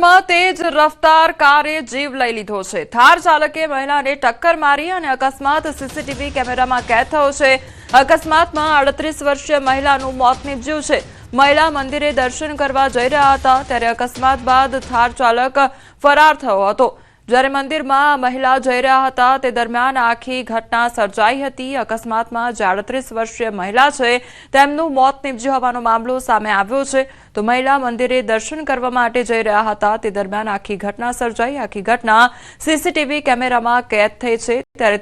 સુરતમાં તેજ રફતાર કારે જીવ લઈ લીધો છે। થાર ચાલકે મહિલાને ટક્કર મારી અને અકસ્માત સીસીટીવી કેમેરામાં કેદ થયો છે। અકસ્માતમાં 38 વર્ષીય મહિલાનું મોત નીપજ્યું છે। મહિલા મંદિરે દર્શન કરવા જઈ રહ્યા હતા ત્યારે અકસ્માત બાદ થાર ચાલક ફરાર થયો હતો। જ્યારે મંદિરમાં મહિલા જઈ રહ્યા હતા તે દરમિયાન આખી ઘટના સર્જાઈ હતી। અકસ્માતમાં 38 વર્ષીય મહિલા છે તેમનું મોત નીપજ્યું હોવાનો મામલો સામે આવ્યો છે। તો મહિલા મંદિરે દર્શન કરવા માટે જઈ રહ્યા હતા તે દરમિયાન આખી ઘટના સર્જાઈ। આખી ઘટના સીસીટીવી કેમેરામાં કેદ થઈ છે। ત્યારે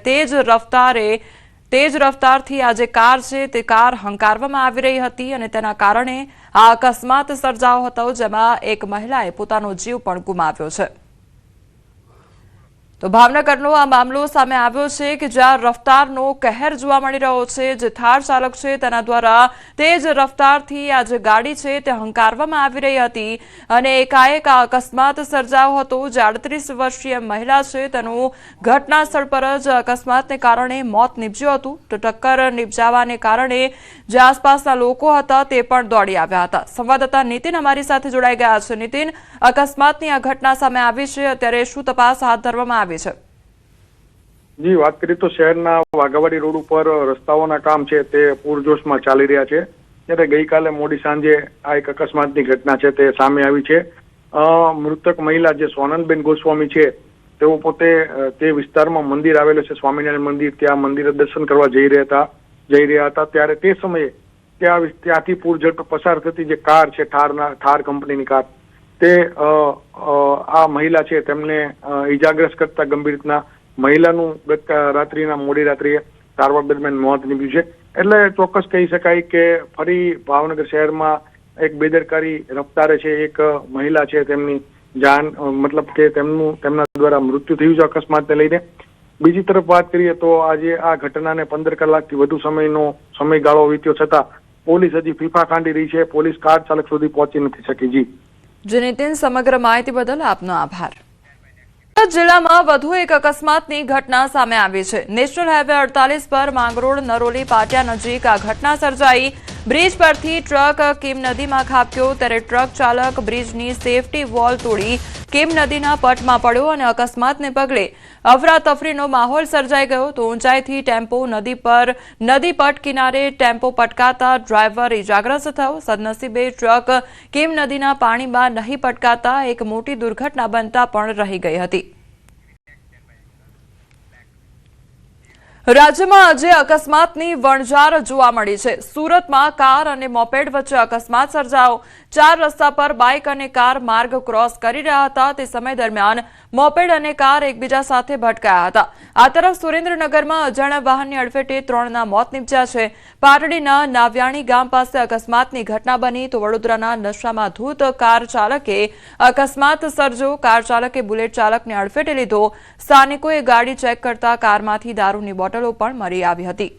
તેજ રફતારથી આ જે કાર છે તે કાર હંકારવામાં આવી રહી હતી અને તેના કારણે આ અકસ્માત સર્જાયો હતો જેમાં એક મહિલાએ પોતાનો જીવ પણ ગુમાવ્યો છે। તો ભાવનગરનો આ મામલો સામે આવ્યો છે કે જ્યાં રફતારનો કહેર જોવા મળી રહ્યો છે। જે થાર ચાલક છે તેના દ્વારા તેજ રફતારથી આ જે ગાડી છે તે હંકારવામાં આવી રહી હતી અને એકાએક આ અકસ્માત સર્જાયો હતો। જે 38 વર્ષીય મહિલા છે તેનું ઘટના સ્થળ પર જ અકસ્માતને કારણે મોત નીપજ્યું હતું। તો ટક્કર નીપજાવાને કારણે જે આસપાસના લોકો હતા તે પણ દોડી આવ્યા હતા। સંવાદદાતા નીતિન અમારી સાથે જોડાઈ ગયા છે। નીતિન, અકસ્માતની આ ઘટના સામે આવી છે, અત્યારે શું તપાસ હાથ ધરવામાં આવી? જી, વાત કરીએ તો શહેરના વાઘાવાડી રોડ ઉપર રસ્તાઓના કામ છે તે પૂરજોશમાં ચાલી રહ્યા છે। ત્યારે ગઈકાલે મોડી સાંજે આ એક અકસ્માતની ઘટના છે તે સામે આવી છે। મૃતક મહિલા જે સોનલબેન ગોસ્વામી છે તેઓ પોતે તે વિસ્તારમાં મંદિર આવેલું છે, સ્વામિનારાયણ મંદિર, ત્યાં મંદિરે દર્શન કરવા જઈ રહ્યા હતા ત્યારે તે સમયે ત્યાંથી પૂરઝડપ પસાર થતી જે કાર છે થાર કંપનીની કાર તે આ મહિલા છે તેમને ઈજાગ્રસ્ત કરતા ગંભીર રીતના મહિલાનું મોડી રાત્રિએ સારવાર દરમિયાન મોત નીપજ્યું છે। એટલે ચોક્કસ કહી શકાય કે ફરી ભાવનગર શહેરમાં એક બેદરકારી રફતારે છે એક મહિલા છે તેમની જાન કે તેમના દ્વારા મૃત્યુ થયું છે અકસ્માતને લઈને। બીજી તરફ વાત કરીએ તો આજે આ ઘટનાને 15 કલાકથી વધુ સમયગાળો વીત્યો છતાં પોલીસ હજી ફીફા કાઢી રહી છે। પોલીસ કાર ચાલક સુધી પહોંચી નથી શકી। જી નીતિન, સમગ્ર માહિતી બદલ આપનો આભાર। જિલ્લામાં વધુ એક અકસ્માતની ઘટના સામે આવી છે। નેશનલ હાઈવે 48 પર માંગરોળ નરોલી પાટિયા નજીક આ ઘટના સર્જાઈ। બ્રિજ પરથી ટ્રક કીમ નદીમાં ખાબક્યો ત્યારે ટ્રક ચાલક બ્રિજની સેફટી વોલ તોડી કીમ નદીના પટમાં પડ્યો અને અકસ્માતને પગલે અફરાતફરીનો માહોલ સર્જાઈ ગયો। તો ઊંચાઈથી ટેમ્પો નદી પટ કિનારે ટેમ્પો પટકાતા ડ્રાઈવર ઇજાગ્રસ્ત થયો। સદનસીબે ટ્રક કીમ નદીના પાણીમાં નહીં પટકાતા એક મોટી દુર્ઘટના બનતા પણ રહી ગઈ હતી। રાજ્યમાં આજે અકસ્માતની વણઝાર જોવા મળી છે। સુરતમાં કાર અને મોપેડ વચ્ચે અકસ્માત સર્જાયો। 4 રસ્તા પર બાઇક અને કાર માર્ગ ક્રોસ કરી રહ્યા હતા તે સમય દરમિયાન મોપેડ અને કાર એકબીજા સાથે ભટકાયા હતા। આ તરફ સુરેન્દ્રનગરમાં અજાણ્યા વાહનની અડફેટે 3ના મોત નીપજ્યા છે। પાટડીના નાવ્યાણી ગામ પાસે અકસ્માતની ઘટના બની તો વડોદરાના નશામાં ધૂત કાર ચાલકે અકસ્માત સર્જ્યો। કાર ચાલકે બુલેટ ચાલકને અડફેટે લીધો। સ્થાનિકોએ ગાડી ચેક કરતા કારમાંથી દારૂની બોટલો પણ મળી આવી હતી।